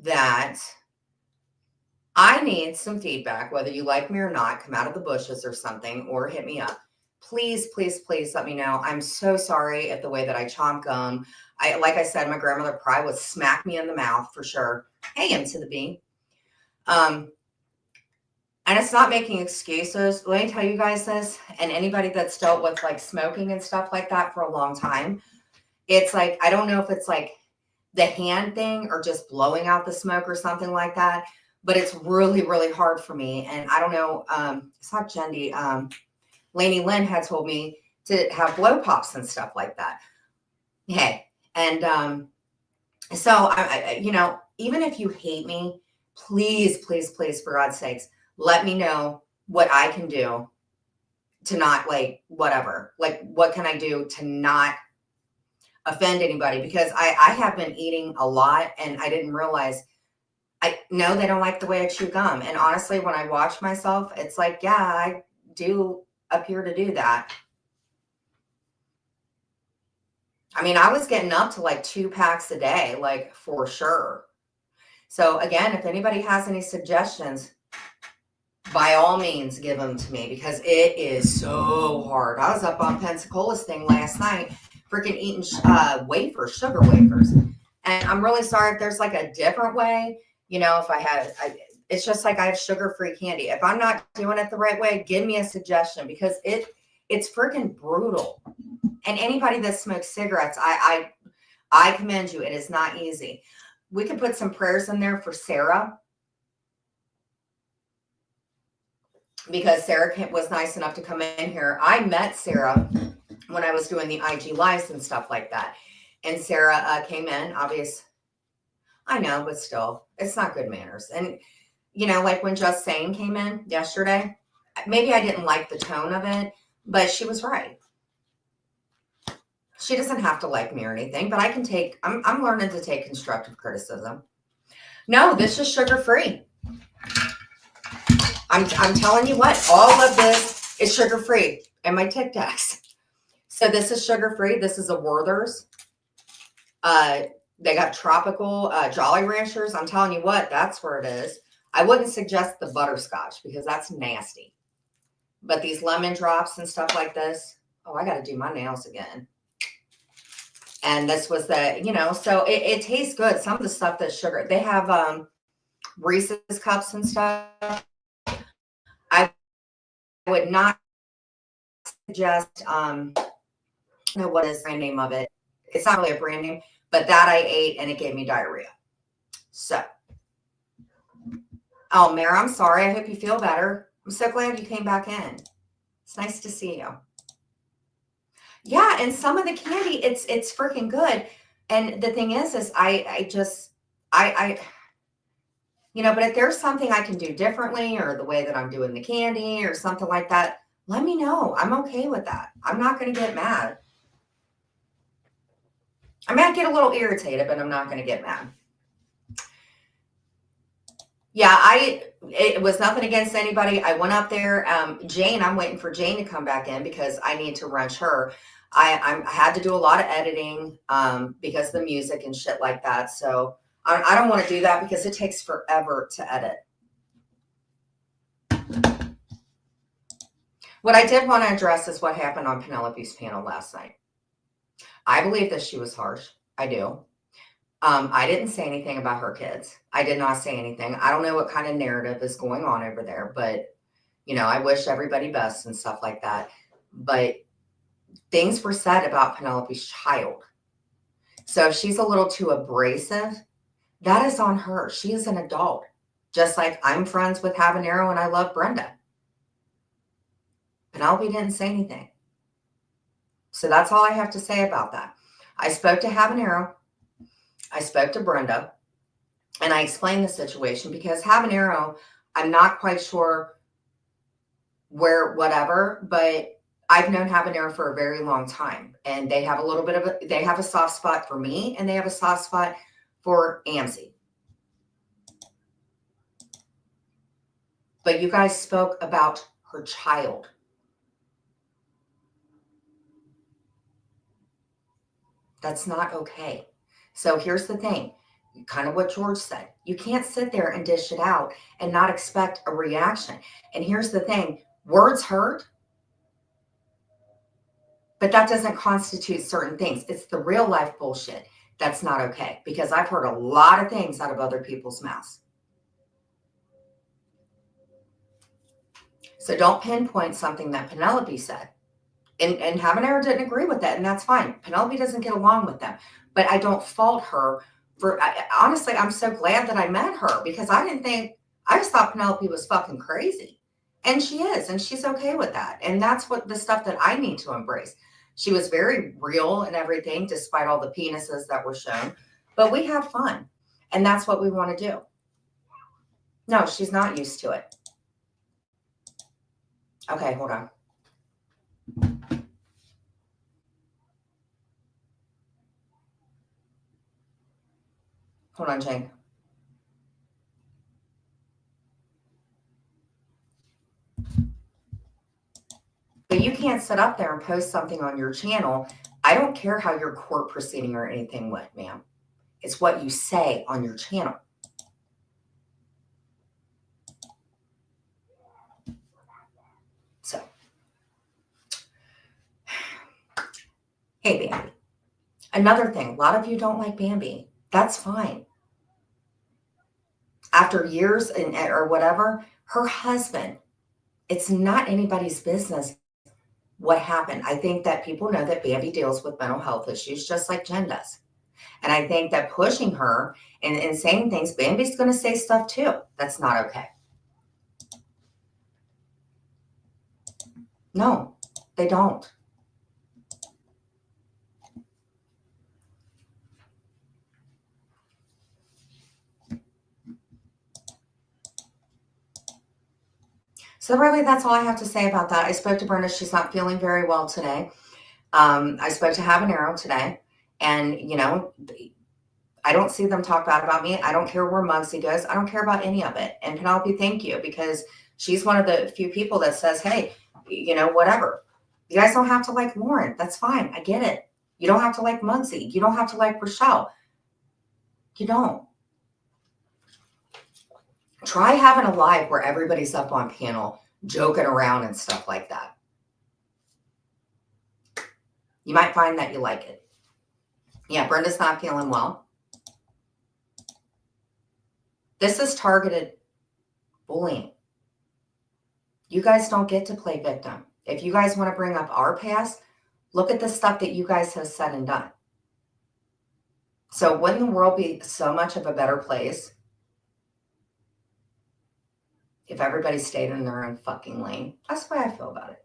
that I need some feedback, whether you like me or not, come out of the bushes or something, or hit me up. Please, please, please let me know. I'm so sorry at the way that I chomp gum. Like I said, my grandmother probably would smack me in the mouth for sure. Hey, M to the B. And it's not making excuses. Let me tell you guys this, and anybody that's dealt with like smoking and stuff like that for a long time, it's like, I don't know if it's like the hand thing or just blowing out the smoke or something like that, but it's really, really hard for me. And I don't know, it's not Jendi. Lainey Lynn had told me to have blow pops and stuff like that. Hey, and so you know, even if you hate me, please, please, please, for God's sakes, let me know what I can do to not like whatever. Like, what can I do to not offend anybody? Because I have been eating a lot, and I didn't realize. I know they don't like the way I chew gum. And honestly, when I watch myself, it's like, yeah, I do appear to do that. I mean, I was getting up to like 2 packs a day, like for sure. So again, if anybody has any suggestions, by all means, give them to me, because it is so hard. I was up on Pensacola's thing last night, freaking eating wafers, sugar wafers. And I'm really sorry if there's like a different way. You know, if I had, it's just like I have sugar-free candy. If I'm not doing it the right way, give me a suggestion, because it's freaking brutal. And anybody that smokes cigarettes, I commend you. It is not easy. We could put some prayers in there for Sarah, because Sarah was nice enough to come in here. I met Sarah when I was doing the IG lives and stuff like that. And Sarah came in, obvious. I know, but still, it's not good manners. And, you know, like when Just Saying came in yesterday, maybe I didn't like the tone of it, but she was right. She doesn't have to like me or anything, but I can take, I'm learning to take constructive criticism. No, this is sugar-free. I'm telling you what, all of this is sugar-free, and my Tic Tacs. So this is sugar-free. This is a Werther's. They got tropical Jolly Ranchers. I'm telling you what, that's where it is. I wouldn't suggest the butterscotch, because that's nasty. But these lemon drops and stuff like this. Oh, I got to do my nails again. And this was the, you know, so it tastes good. Some of the stuff that's sugar. They have Reese's cups and stuff. I would not suggest, no, what is the name of it? It's not really a brand name, but that I ate and it gave me diarrhea. So, oh, Mara, I'm sorry. I hope you feel better. I'm so glad you came back in. It's nice to see you. Yeah, and some of the candy, it's freaking good. And the thing is I you know, but if there's something I can do differently, or the way that I'm doing the candy or something like that, let me know. I'm okay with that. I'm not going to get mad. I might get a little irritated, but I'm not going to get mad. Yeah, it was nothing against anybody. I went up there. Jane, I'm waiting for Jane to come back in, because I need to wrench her. I had to do a lot of editing because of the music and shit like that. So I don't want to do that, because it takes forever to edit. What I did want to address is what happened on Penelope's panel last night. I believe that she was harsh. I do. I didn't say anything about her kids. I did not say anything. I don't know what kind of narrative is going on over there, but, you know, I wish everybody best and stuff like that. But things were said about Penelope's child. So if she's a little too abrasive, that is on her. She is an adult. Just like I'm friends with Habanero and I love Brenda. Penelope didn't say anything. So that's all I have to say about that. I spoke to Habanero. I spoke to Brenda, and I explained the situation, because Habanero, I'm not quite sure where, whatever, but I've known Habanero for a very long time, and they have a little bit of they have a soft spot for me, and they have a soft spot for Amzi. But you guys spoke about her child. That's not okay. So here's the thing. kind of what George said. You can't sit there and dish it out and not expect a reaction. And here's the thing, words hurt, but that doesn't constitute certain things. It's the real life bullshit that's not okay, because I've heard a lot of things out of other people's mouths. So don't pinpoint something that Penelope said. And Habanero didn't agree with that, and that's fine. Penelope doesn't get along with them. But I don't fault her for, honestly, I'm so glad that I met her, because I just thought Penelope was fucking crazy. And she is, and she's okay with that. And that's what the stuff that I need to embrace. She was very real and everything, despite all the penises that were shown. But we had fun, and that's what we want to do. No, she's not used to it. Okay, hold on. Hold on, Jane. But you can't sit up there and post something on your channel. I don't care how your court proceeding or anything went, ma'am. It's what you say on your channel. So, hey, Bambi. Another thing, a lot of you don't like Bambi. That's fine. After years or whatever, her husband, it's not anybody's business what happened. I think that people know that Bambi deals with mental health issues just like Jen does. And I think that pushing her and saying things, Bambi's going to say stuff too. That's not okay. No, they don't. So really, that's all I have to say about that. I spoke to Brenda. She's not feeling very well today. I spoke to Habanero today, and, you know, I don't see them talk bad about me. I don't care where Muggsy goes. I don't care about any of it. And Penelope, thank you, because she's one of the few people that says, hey, you know, whatever. You guys don't have to like Lauren. That's fine. I get it. You don't have to like Muggsy. You don't have to like Rochelle. You don't. Try having a live where everybody's up on panel joking around and stuff like that. You might find that you like it. Yeah, Brenda's not feeling well. This is targeted bullying. You guys don't get to play victim. If you guys want to bring up our past, look at the stuff that you guys have said and done. So wouldn't the world be so much of a better place if everybody stayed in their own fucking lane? That's the way I feel about it.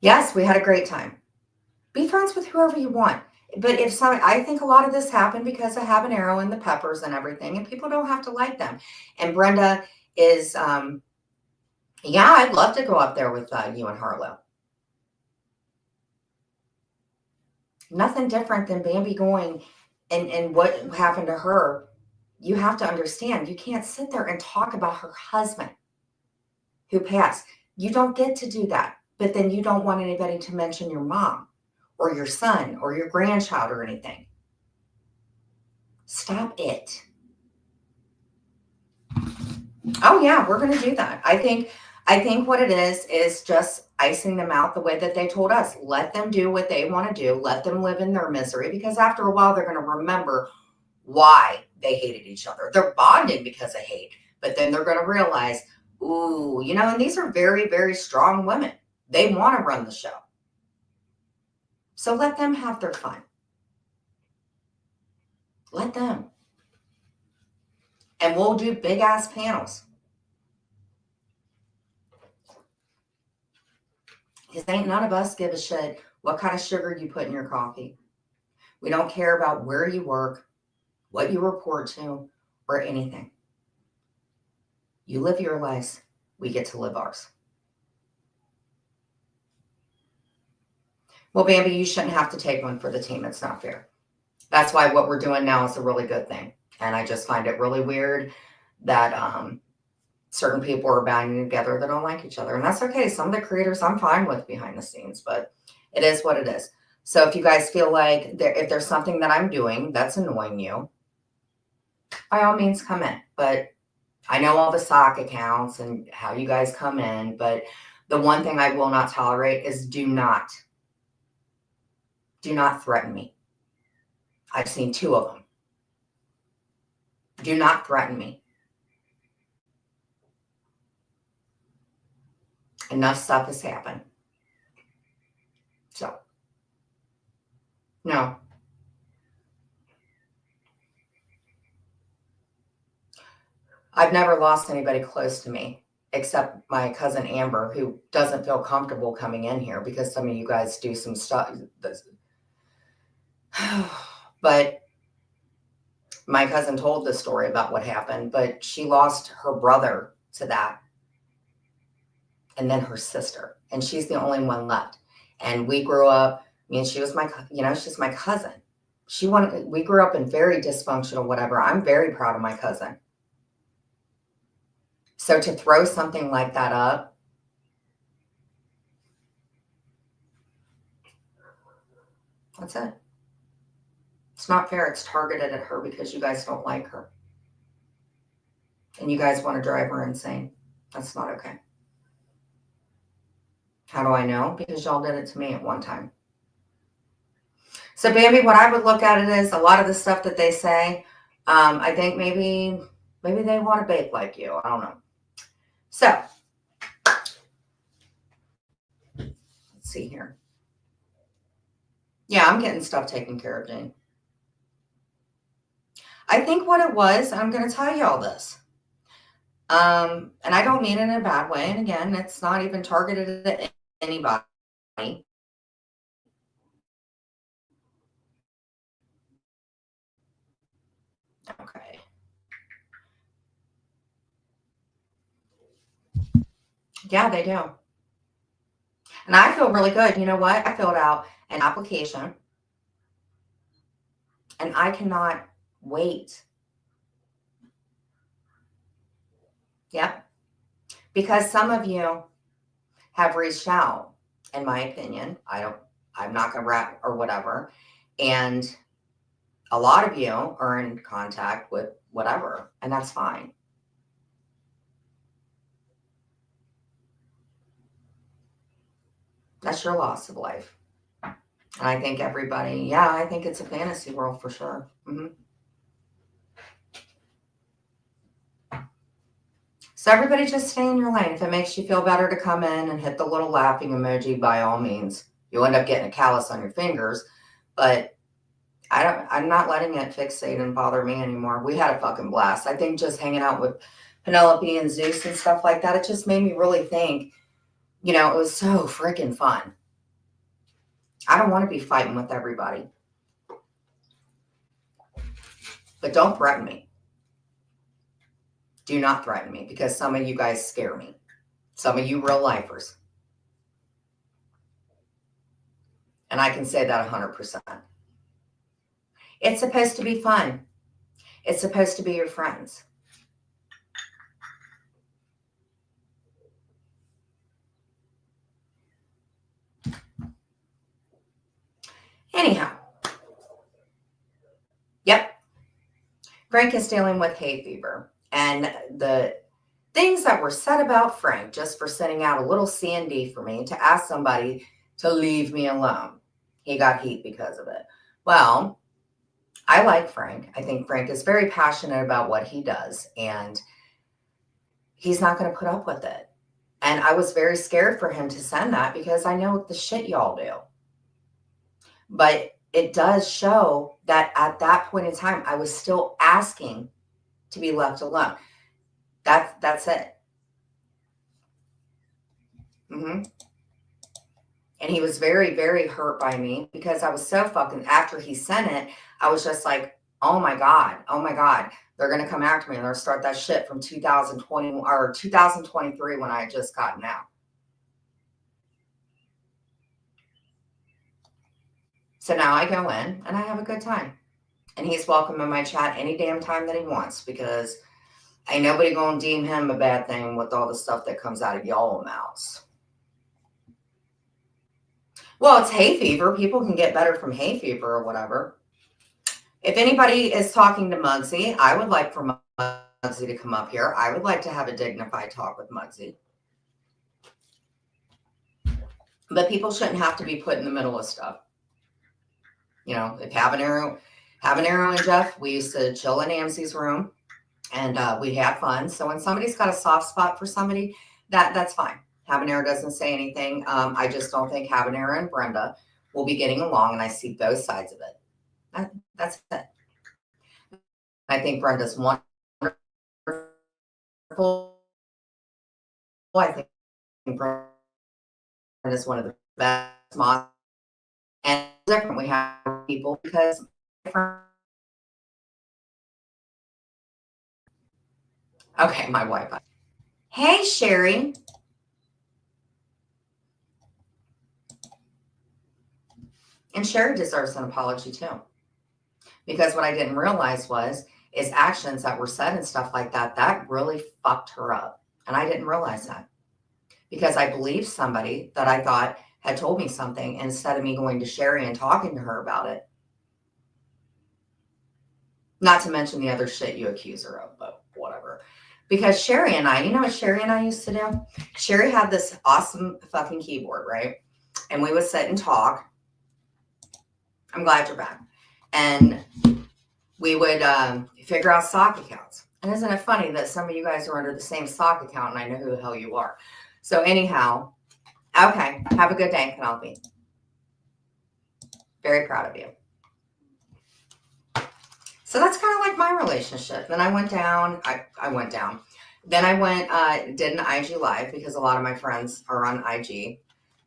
Yes, we had a great time. Be friends with whoever you want. But if some, I think a lot of this happened because of Habanero and the peppers and everything, and people don't have to like them. And Brenda is, yeah, I'd love to go up there with you and Harlow. Nothing different than Bambi going and what happened to her. You have to understand, you can't sit there and talk about her husband who passed. You don't get to do that. But then you don't want anybody to mention your mom or your son or your grandchild or anything. Stop it. Oh yeah, we're going to do that. I think what it is just icing them out the way that they told us. Let them do what they want to do. Let them live in their misery, because after a while, they're going to remember why they hated each other. They're bonding because of hate, but then they're going to realize, ooh, you know, and these are very, very strong women. They want to run the show. So let them have their fun. Let them. And we'll do big ass panels. Because ain't none of us give a shit what kind of sugar you put in your coffee. We don't care about where you work, what you report to, or anything. You live your lives. We get to live ours. Well, Bambi, you shouldn't have to take one for the team. It's not fair. That's why what we're doing now is a really good thing. And I just find it really weird that certain people are banding together that don't like each other. And that's okay. Some of the creators I'm fine with behind the scenes, but it is what it is. So if you guys feel like if there's something that I'm doing that's annoying you, by all means come in. But I know all the sock accounts and how you guys come in, but the one thing I will not tolerate is do not threaten me. I've seen 2 of them. Do not threaten me. Enough stuff has happened. So, no. I've never lost anybody close to me except my cousin Amber, who doesn't feel comfortable coming in here because some of you guys do some stuff. But my cousin told the story about what happened, but she lost her brother to that. And then her sister. And she's the only one left. And we grew up, she was she's my cousin. We grew up in very dysfunctional, whatever. I'm very proud of my cousin. So to throw something like that up, that's it. It's not fair. It's targeted at her because you guys don't like her. And you guys want to drive her insane. That's not okay. How do I know? Because y'all did it to me at one time. So, Bambi, what I would look at it is a lot of the stuff that they say, I think maybe they want to bake like you. I don't know. So, let's see here. Yeah, I'm getting stuff taken care of, Jane. I think what it was, I'm going to tell you all this. And I don't mean it in a bad way. And again, it's not even targeted at anybody. Okay. Yeah, they do. And I feel really good. You know what? I filled out an application and I cannot wait. Yep. Because some of you have reached out, in my opinion. I'm not going to rap or whatever. And a lot of you are in contact with whatever, and that's fine. That's your loss of life. And I think everybody, I think it's a fantasy world for sure. So everybody just stay in your lane. If it makes you feel better to come in and hit the little laughing emoji, by all means. You'll end up getting a callus on your fingers, but I'm not letting it fixate and bother me anymore. We had a fucking blast. I think just hanging out with Penelope and Zeus and stuff like that, it just made me really think, it was so freaking fun. I don't want to be fighting with everybody. But don't threaten me. Do not threaten me because some of you guys scare me. Some of you real lifers. And I can say that 100%. It's supposed to be fun. It's supposed to be your friends. Anyhow. Yep. Frank is dealing with hay fever. And the things that were said about Frank just for sending out a little C&D for me to ask somebody to leave me alone. He got heat because of it. Well, I like Frank. I think Frank is very passionate about what he does, and he's not going to put up with it. And I was very scared for him to send that because I know the shit y'all do. But it does show that at that point in time, I was still asking to be left alone. That's it. And he was very, very hurt by me because I was so fucking, after he sent it, I was just like, oh my God, they're going to come after me and they'll start that shit from 2020 or 2023 when I had just gotten out. So now I go in and I have a good time. And he's welcome in my chat any damn time that he wants because ain't nobody going to deem him a bad thing with all the stuff that comes out of y'all mouths. Well, it's hay fever. People can get better from hay fever or whatever. If anybody is talking to Muggsy, I would like for Muggsy to come up here. I would like to have a dignified talk with Muggsy. But people shouldn't have to be put in the middle of stuff. You know, if Habanero and Jeff, we used to chill in Amcy's room and we had fun. So when somebody's got a soft spot for somebody, that's fine. Habanero doesn't say anything. I just don't think Habanero and Brenda will be getting along, and I see both sides of it. That's it. I think Brenda's wonderful. I think Brenda's one of the best moms. And it's different. We have people because okay, my Wi-Fi. Hey, Sherry. And Sherry deserves an apology too. Because what I didn't realize is actions that were said and stuff like that, that really fucked her up. And I didn't realize that. Because I believed somebody that I thought had told me something instead of me going to Sherry and talking to her about it. Not to mention the other shit you accuse her of, but whatever. Because Sherry and I, you know what Sherry and I used to do? Sherry had this awesome fucking keyboard, right? And we would sit and talk. I'm glad you're back. And we would figure out stock accounts. And isn't it funny that some of you guys are under the same stock account and I know who the hell you are? So anyhow, okay, have a good day, Penelope. Very proud of you. So that's kind of like my relationship. Then I went down. I went down. Then I went, did an IG live because a lot of my friends are on IG.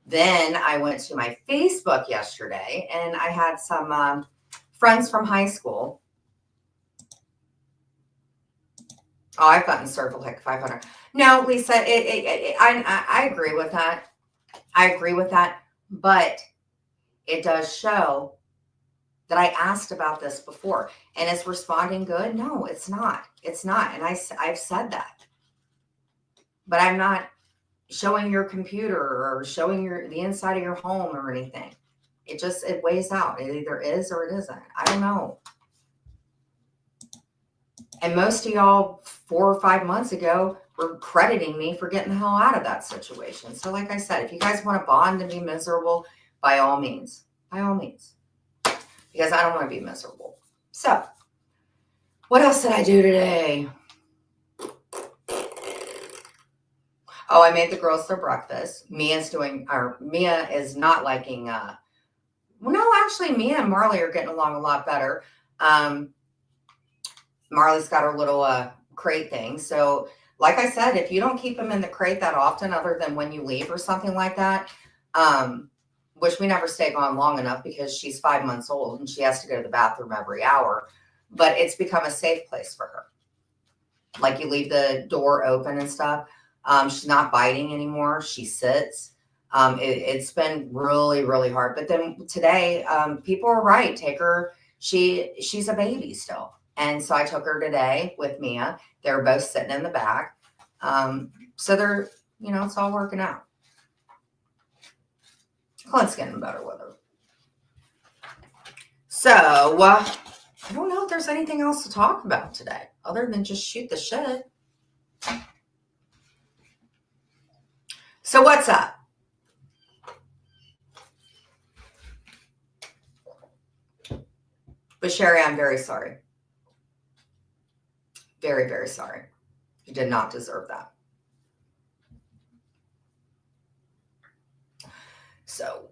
Then I went to my Facebook yesterday and I had some friends from high school. Oh, I've gotten served like 500. No, Lisa, I agree with that. I agree with that. But it does show that I asked about this before. And is responding good? No, it's not. It's not. And I've said that. But I'm not showing your computer or showing the inside of your home or anything. It weighs out. It either is or it isn't. I don't know. And most of y'all 4 or 5 months ago were crediting me for getting the hell out of that situation. So like I said, if you guys want to bond and be miserable, by all means. By all means. Because I don't want to be miserable. So, what else did I do today? Oh, I made the girls their breakfast. Mia is not liking, well, no, actually, Mia and Marley are getting along a lot better. Marley's got her little crate thing. So, like I said, if you don't keep them in the crate that often, other than when you leave or something like that, which we never stay gone long enough because she's 5 months old and she has to go to the bathroom every hour, but it's become a safe place for her. Like you leave the door open and stuff. She's not biting anymore. She sits. It's been really, really hard. But then today, people are right. Take her. She's a baby still. And so I took her today with Mia. They were both sitting in the back. So they're, it's all working out. Clint's getting better with her. So I don't know if there's anything else to talk about today other than just shoot the shit. So what's up? But Sherry, I'm very sorry. Very, very sorry. You did not deserve that. So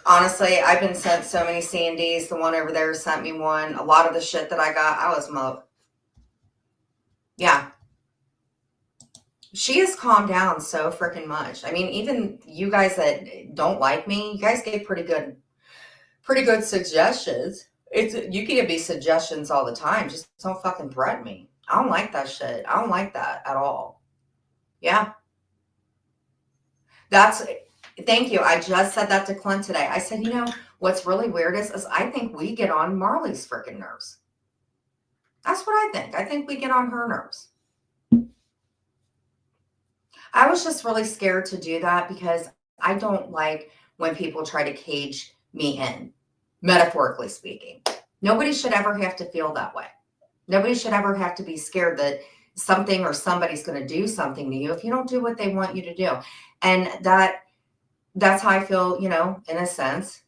honestly, I've been sent so many C&Ds. The one over there sent me one. A lot of the shit that I got, I was yeah. She has calmed down so freaking much. I mean, even you guys that don't like me, you guys gave pretty good suggestions. You can give me suggestions all the time. Just don't fucking threaten me. I don't like that shit. I don't like that at all. Yeah. Thank you. I just said that to Clint today. I said, what's really weird is I think we get on Marley's freaking nerves. That's what I think. I think we get on her nerves. I was just really scared to do that because I don't like when people try to cage me in, metaphorically speaking. Nobody should ever have to feel that way. Nobody should ever have to be scared that something or somebody's going to do something to you if you don't do what they want you to do. And that's how I feel, in a sense,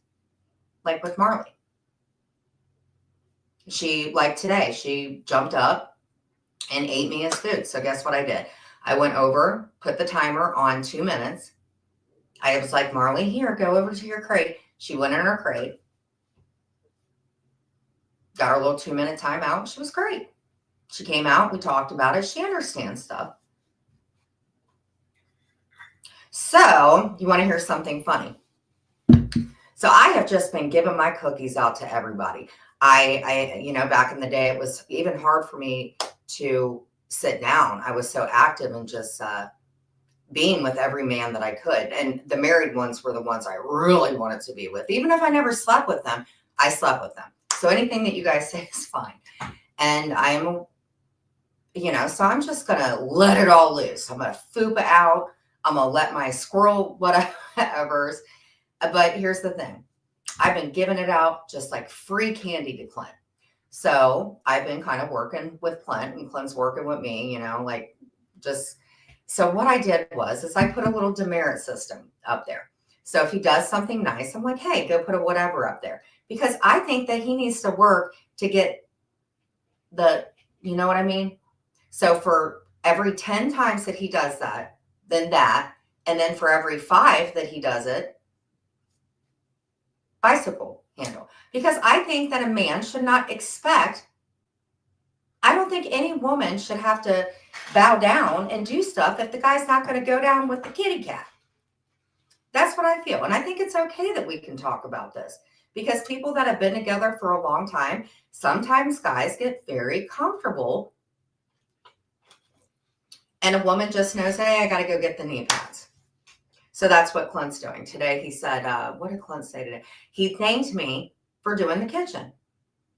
like with Marley. She, like today, she jumped up and ate me as food. So guess what I did? I went over, put the timer on 2 minutes. I was like, Marley, here, go over to your crate. She went in her crate, got her little 2-minute timeout. She was great. She came out. We talked about it. She understands stuff. So you want to hear something funny? So I have just been giving my cookies out to everybody. I back in the day, it was even hard for me to sit down. I was so active and just being with every man that I could. And the married ones were the ones I really wanted to be with. Even if I never slept with them, I slept with them. So anything that you guys say is fine. And I'm, so I'm just going to let it all loose. I'm going to fupa out. I'm going to let my squirrel whatever's. But here's the thing. I've been giving it out just like free candy to Clint. So I've been kind of working with Clint and Clint's working with me, so what I did is I put a little demerit system up there. So if he does something nice, I'm like, hey, go put a whatever up there. Because I think that he needs to work to get you know what I mean? So for every 10 times that he does that, then that, and then for every 5 that he does it, bicycle handle. Because I think that a man should not expect, I don't think any woman should have to bow down and do stuff if the guy's not going to go down with the kitty cat. That's what I feel. And I think it's okay that we can talk about this because people that have been together for a long time, sometimes guys get very comfortable and a woman just knows, hey, I got to go get the knee pads. So that's what Clint's doing today. He said, what did Clint say today? He thanked me for doing the kitchen.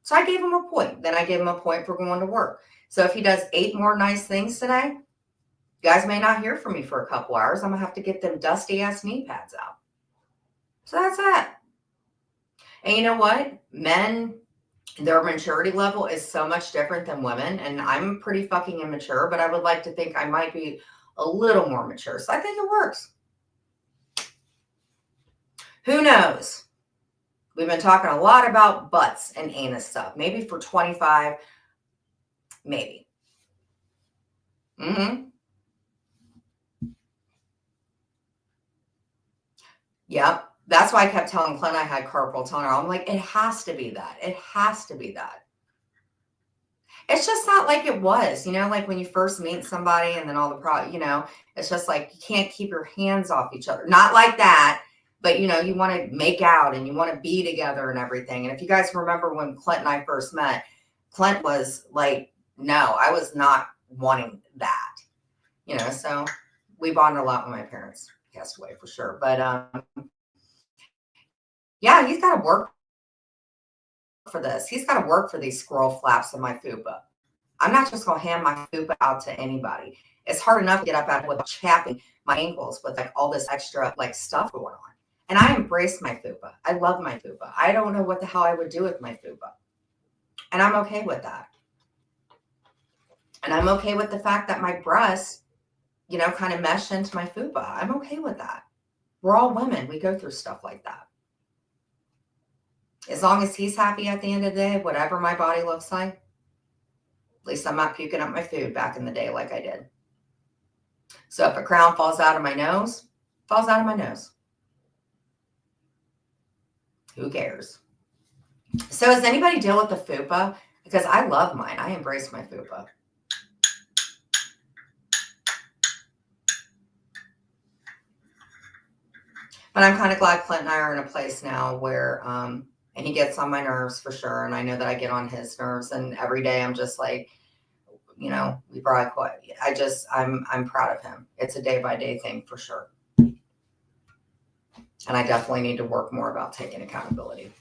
So I gave him a point. Then I gave him a point for going to work. So if he does 8 more nice things today, you guys may not hear from me for a couple hours. I'm going to have to get them dusty ass knee pads out. So that's that. And you know what? Men, their maturity level is so much different than women. And I'm pretty fucking immature, but I would like to think I might be a little more mature. So I think it works. Who knows? We've been talking a lot about butts and anus stuff. Maybe for 25, maybe. Yep. That's why I kept telling Clint I had carpal tunnel. I'm like, it has to be that. It has to be that. It's just not like it was, like when you first meet somebody and then all the it's just like you can't keep your hands off each other. Not like that. But, you want to make out and you want to be together and everything. And if you guys remember when Clint and I first met, Clint was like, no, I was not wanting that, so we bonded a lot when my parents passed away for sure. But, yeah, he's got to work for this. He's got to work for these squirrel flaps in my fupa. I'm not just going to hand my fupa out to anybody. It's hard enough to get up out of without chapping my ankles with like all this extra like stuff going on. And I embrace my fupa. I love my fupa. I don't know what the hell I would do with my fupa. And I'm okay with that. And I'm okay with the fact that my breasts, kind of mesh into my fupa. I'm okay with that. We're all women. We go through stuff like that. As long as he's happy at the end of the day, whatever my body looks like, at least I'm not puking up my food back in the day like I did. So if a crown falls out of my nose, falls out of my nose. Who cares? So does anybody deal with the fupa? Because I love mine. I embrace my fupa. But I'm kind of glad Clint and I are in a place now where, and he gets on my nerves for sure. And I know that I get on his nerves. And every day I'm just like, we probably quit. I'm proud of him. It's a day by day thing for sure. And I definitely need to work more about taking accountability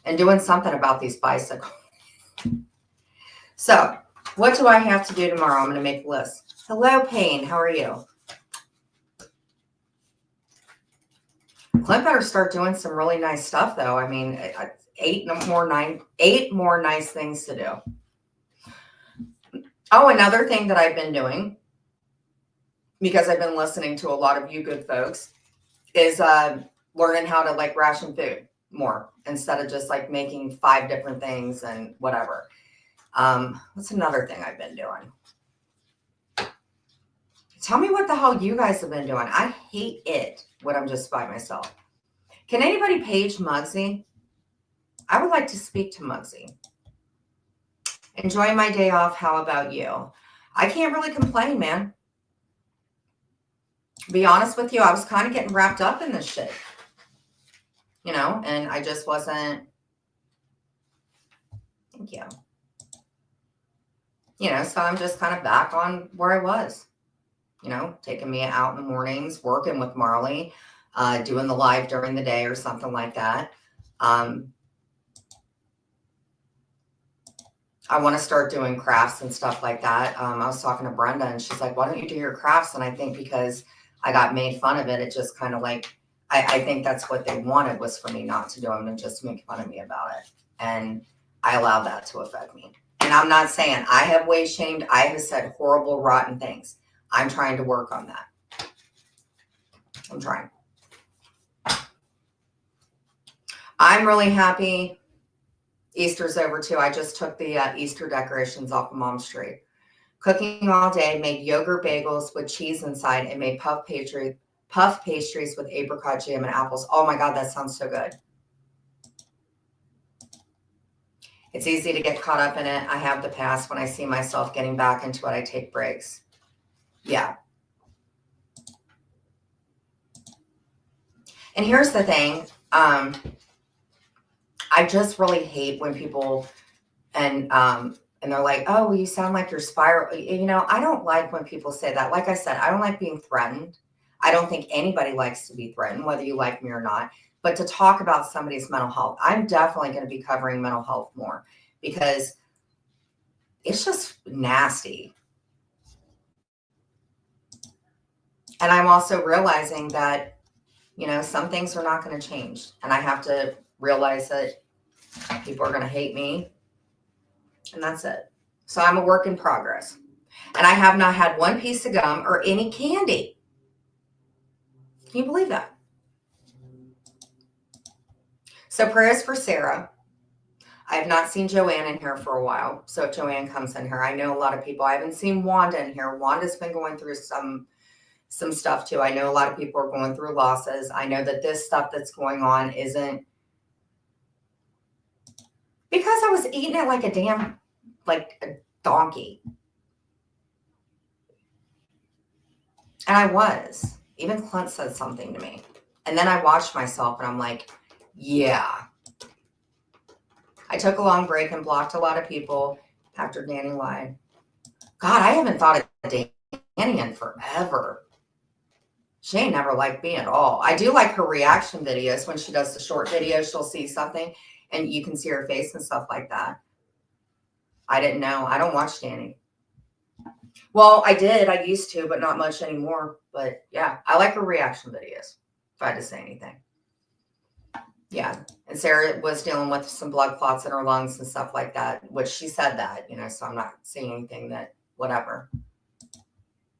and doing something about these bicycles. So, what do I have to do tomorrow? I'm going to make a list. Hello, Payne. How are you? Clint better start doing some really nice stuff, though. I mean, 8 more nice things to do. Oh, another thing that I've been doing, because I've been listening to a lot of you good folks, is learning how to like ration food more instead of just like making 5 different things and whatever. What's another thing I've been doing? Tell me what the hell you guys have been doing. I hate it when I'm just by myself. Can anybody page Muggsy? I would like to speak to Muggsy. Enjoy my day off. How about you? I can't really complain, man. To be honest with you, I was kind of getting wrapped up in this shit. You know, and I just wasn't. Thank you. You know, so I'm just kind of back on where I was. You know, taking me out in the mornings, working with Marley, doing the live during the day or something like that. I want to start doing crafts and stuff like that. I was talking to Brenda and she's like, why don't you do your crafts? And I think because I got made fun of it, it just kind of like, I think that's what they wanted was for me not to do them and just make fun of me about it. And I allowed that to affect me. And I'm not saying I have weight shamed. I have said horrible, rotten things. I'm trying to work on that. I'm trying. I'm really happy. Easter's over too. I just took the Easter decorations off of Mom's tree. Cooking all day, made yogurt bagels with cheese inside, and made puff pastries with apricot jam and apples. Oh my God, that sounds so good. It's easy to get caught up in it. I have the past. When I see myself getting back into it, I take breaks. Yeah. And here's the thing. I just really hate when people and they're like, oh, well, you sound like you're spiral. You know, I don't like when people say that. Like I said, I don't like being threatened. I don't think anybody likes to be threatened, whether you like me or not. But to talk about somebody's mental health, I'm definitely going to be covering mental health more because it's just nasty. And I'm also realizing that, you know, some things are not going to change. And I have to realize that people are going to hate me. And that's it. So I'm a work in progress. And I have not had one piece of gum or any candy. Can you believe that? So prayers for Sarah. I have not seen Joanne in here for a while. So if Joanne comes in here, I know a lot of people. I haven't seen Wanda in here. Wanda's been going through some stuff too. I know a lot of people are going through losses. I know that this stuff that's going on isn't because I was eating it like a donkey. And I was. Even Clint said something to me. And then I watched myself and I'm like, yeah. I took a long break and blocked a lot of people after Danny lied. God, I haven't thought of Danny in forever. She ain't never liked me at all. I do like her reaction videos. When she does the short videos, she'll see something and you can see her face and stuff like that. I didn't know. I don't watch Danny. Well, I did. I used to, but not much anymore. But yeah, I like her reaction videos, if I had to say anything. Yeah. And Sarah was dealing with some blood clots in her lungs and stuff like that, which she said that, you know, so I'm not seeing anything that, whatever.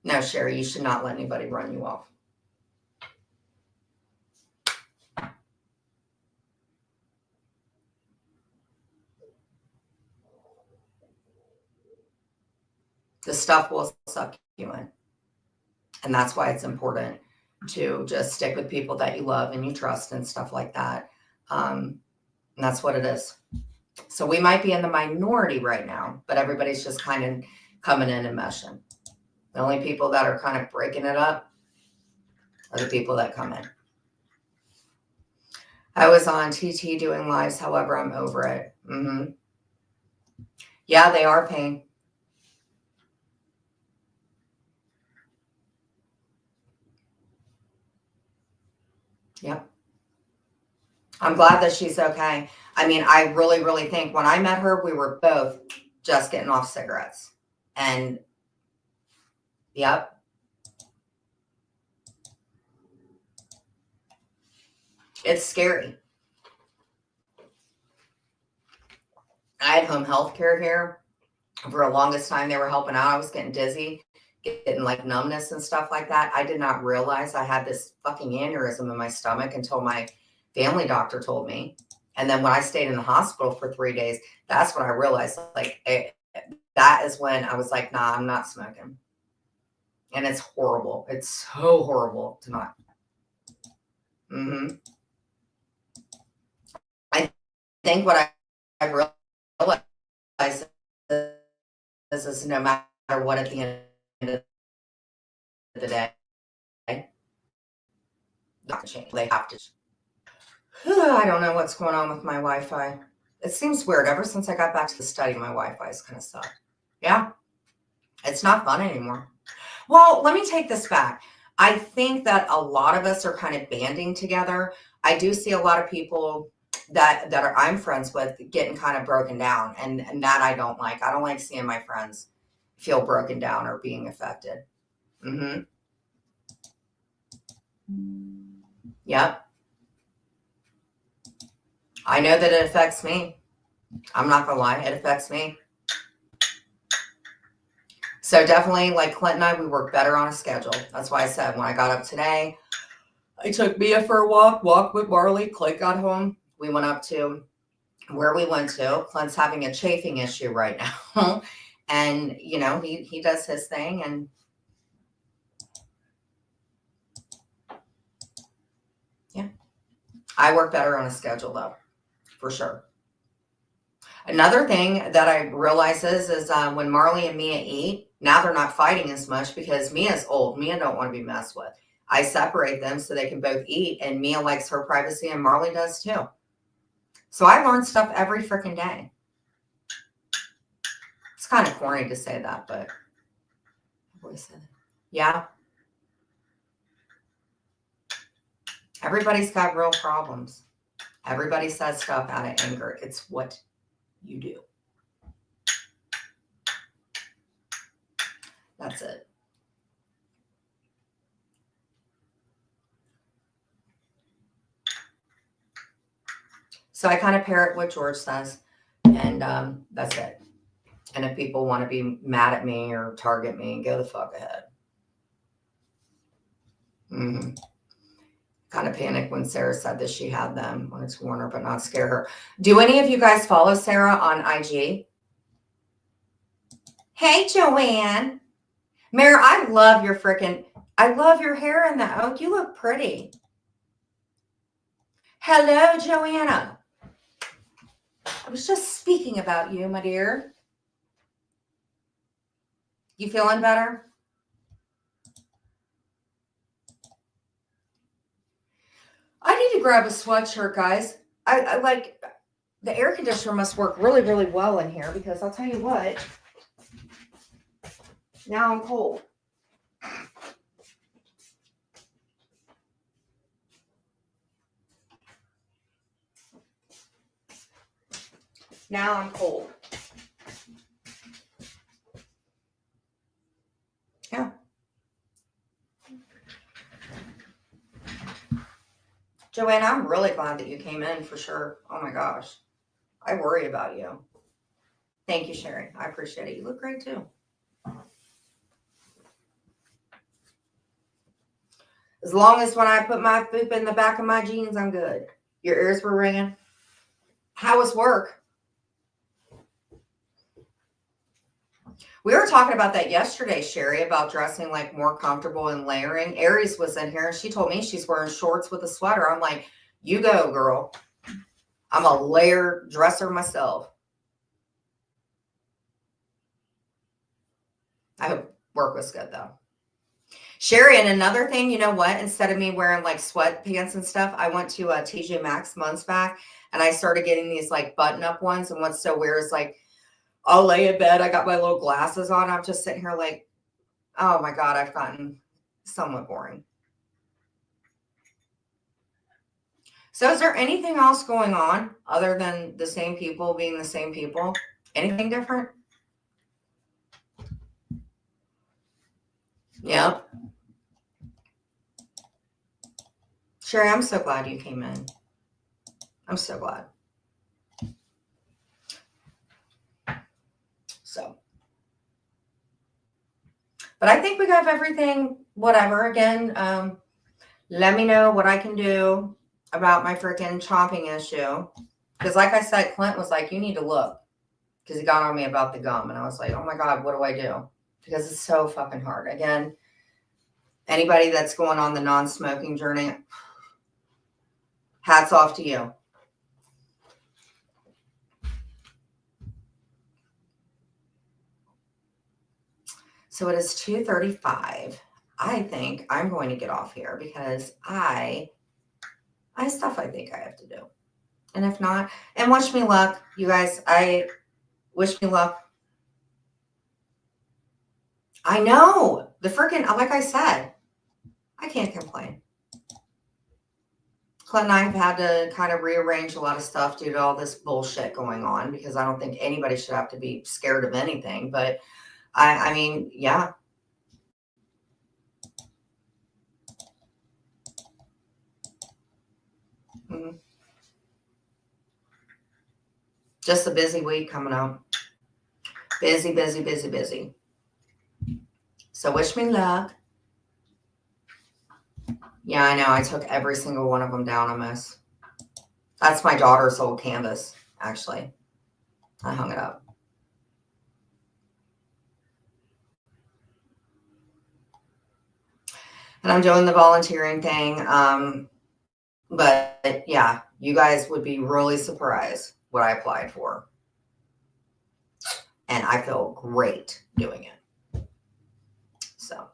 No, Sherry, you should not let anybody run you off. The stuff will suck you in. And that's why it's important to just stick with people that you love and you trust and stuff like that. And that's what it is. So we might be in the minority right now, but everybody's just kind of coming in and meshing. The only people that are kind of breaking it up are the people that come in. I was on TT doing lives. However, I'm over it. Yeah, they are paying. Yep. I'm glad that she's okay. I mean, I really, really think when I met her, we were both just getting off cigarettes. And yep. It's scary. I had home health care here for the longest time. They were helping out. I was getting dizzy, getting like numbness and stuff like that. I did not realize I had this fucking aneurysm in my stomach until my family doctor told me. And then when I stayed in the hospital for 3 days, that's when I realized, like, that is when I was like, nah, I'm not smoking. And it's horrible. It's so horrible to not. I think what I realized is no matter what, at the end of the day, not to change. They have to. I don't know what's going on with my Wi-Fi. It seems weird. Ever since I got back to the study, my Wi-Fi's kind of sucked. Yeah, it's not fun anymore. Well, let me take this back. I think that a lot of us are kind of banding together. I do see a lot of people that I'm friends with getting kind of broken down, and that I don't like. I don't like seeing my friends feel broken down or being affected. Yep. I know that it affects me. I'm not gonna lie, it affects me. So definitely, like Clint and I, we work better on a schedule. That's why I said when I got up today, I took Mia for a walk with Marley. Clint got home. We went up to where we went to. Clint's having a chafing issue right now. And, you know, he does his thing. And yeah, I work better on a schedule, though, for sure. Another thing that I realize is when Marley and Mia eat, now they're not fighting as much because Mia's old. Mia don't want to be messed with. I separate them so they can both eat, and Mia likes her privacy, and Marley does too. So I learn stuff every freaking day. It's kind of corny to say that, but yeah. Everybody's got real problems. Everybody says stuff out of anger. It's what you do. That's it. So I kind of parrot what George says, and that's it. And if people want to be mad at me or target me, go the fuck ahead. Kind of panicked when Sarah said that she had them. Wanted to warn her, but not scare her. Do any of you guys follow Sarah on IG? Hey, Joanne. Mare, I love your hair in the oak. You look pretty. Hello, Joanna. I was just speaking about you, my dear. You feeling better? I need to grab a sweatshirt, guys. I like the air conditioner must work really, really well in here because I'll tell you what, now I'm cold. Now I'm cold. Yeah. Joanne, I'm really glad that you came in for sure. Oh my gosh. I worry about you. Thank you, Sherry. I appreciate it. You look great too. As long as when I put my poop in the back of my jeans, I'm good. Your ears were ringing. How was work? We were talking about that yesterday, Sherry, about dressing like more comfortable and layering. Aries was in here and she told me she's wearing shorts with a sweater. I'm like, you go, girl. I'm a layer dresser myself. I hope work was good though. Sherry, and another thing, you know what? Instead of me wearing like sweatpants and stuff, I went to TJ Maxx months back and I started getting these like button up ones. And what's so weird is like, I'll lay in bed. I got my little glasses on. I'm just sitting here like, oh my God, I've gotten somewhat boring. So is there anything else going on other than the same people being the same people? Anything different? Yep. Sherry, I'm so glad you came in. I'm so glad. So, but I think we got everything, whatever. Again, let me know what I can do about my freaking chomping issue. Because like I said, Clint was like, you need to look. Because he got on me about the gum. And I was like, oh my God, what do I do? Because it's so fucking hard. Again, anybody that's going on the non-smoking journey, hats off to you. So it is 2:35. I think I'm going to get off here because I have stuff I think I have to do. And if not, and wish me luck, you guys. I wish me luck. I know the freaking, like I said, I can't complain. Clint and I have had to kind of rearrange a lot of stuff due to all this bullshit going on because I don't think anybody should have to be scared of anything. But I mean, yeah. Mm-hmm. Just a busy week coming up. Busy, busy, busy, busy. So wish me luck. Yeah, I know. I took every single one of them down almost. That's my daughter's old canvas, actually. I hung it up. And I'm doing the volunteering thing. But yeah, you guys would be really surprised what I applied for. And I feel great doing it. So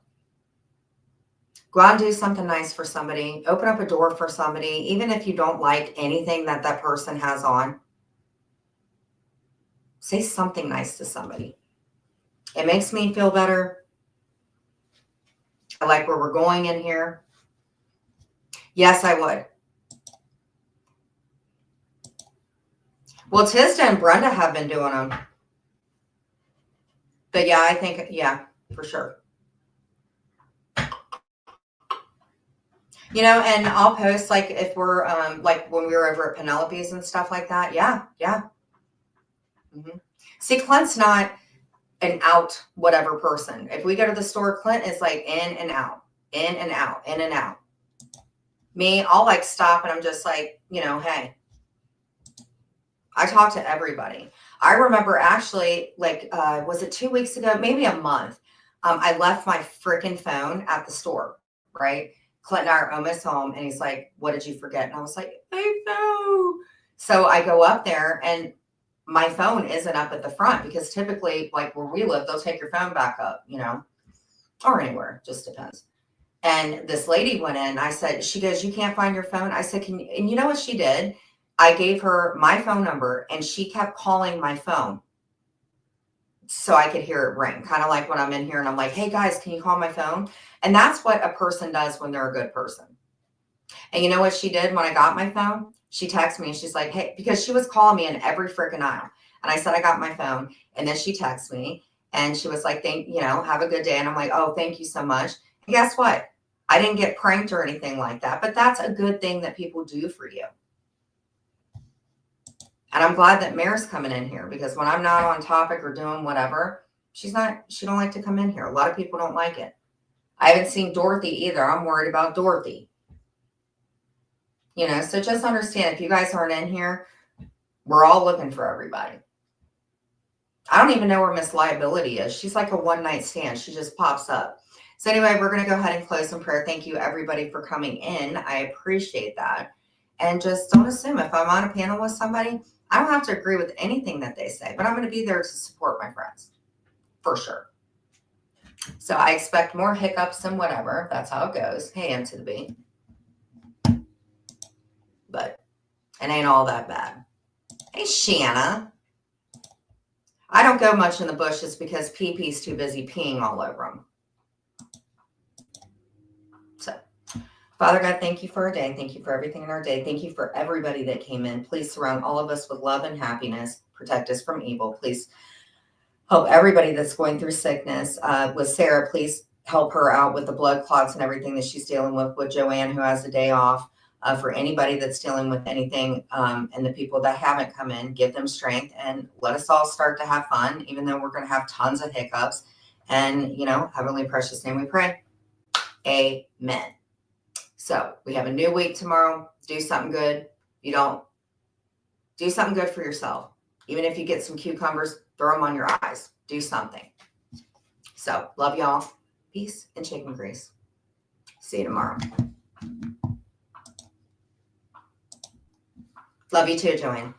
go out and do something nice for somebody. Open up a door for somebody. Even if you don't like anything that that person has on, say something nice to somebody. It makes me feel better. I like where we're going in here. Yes, I would. Well, Tista and Brenda have been doing them. But yeah, I think, yeah, for sure. You know, and I'll post like if we're like when we were over at Penelope's and stuff like that. Yeah, yeah. Mm-hmm. See, Clint's not an out whatever person. If we go to the store, Clint is like in and out, in and out, in and out. Me, I'll like stop and I'm just like, you know, hey. I talk to everybody. I remember actually, like, was it 2 weeks ago? Maybe a month. I left my freaking phone at the store, right? Clint and I are almost home, and he's like, what did you forget? And I was like, I know. So I go up there, and my phone isn't up at the front because typically, like where we live, they'll take your phone back up, you know, or anywhere, just depends. And this lady went in. I said, she goes, you can't find your phone? I said, can you? And you know what she did? I gave her my phone number and she kept calling my phone so I could hear it ring. Kind of like when I'm in here and I'm like, hey guys, can you call my phone? And that's what a person does when they're a good person. And you know what she did when I got my phone? She texted me and she's like, hey, because she was calling me in every freaking aisle. And I said, I got my phone. And then she texted me and she was like, have a good day. And I'm like, oh, thank you so much. And guess what? I didn't get pranked or anything like that, but that's a good thing that people do for you. And I'm glad that Mare's coming in here because when I'm not on topic or doing whatever, she don't like to come in here. A lot of people don't like it. I haven't seen Dorothy either. I'm worried about Dorothy. You know, so just understand if you guys aren't in here, we're all looking for everybody. I don't even know where Miss Liability is. She's like a one-night stand. She just pops up. So anyway, we're going to go ahead and close in prayer. Thank you, everybody, for coming in. I appreciate that. And just don't assume if I'm on a panel with somebody, I don't have to agree with anything that they say, but I'm going to be there to support my friends for sure. So I expect more hiccups and whatever. That's how it goes. Hey, M to the B. But it ain't all that bad. Hey, Shanna. I don't go much in the bushes because PP's too busy peeing all over them. So, Father God, thank you for our day. Thank you for everything in our day. Thank you for everybody that came in. Please surround all of us with love and happiness. Protect us from evil. Please help everybody that's going through sickness. With Sarah, please help her out with the blood clots and everything that she's dealing with Joanne, who has a day off. For anybody that's dealing with anything, and the people that haven't come in, give them strength and let us all start to have fun, even though we're going to have tons of hiccups. And, heavenly precious name we pray. Amen. So we have a new week tomorrow. Do something good. You don't do something good for yourself. Even if you get some cucumbers, throw them on your eyes. Do something. So love y'all. Peace and chicken grease. See you tomorrow. Love you too, Joanne.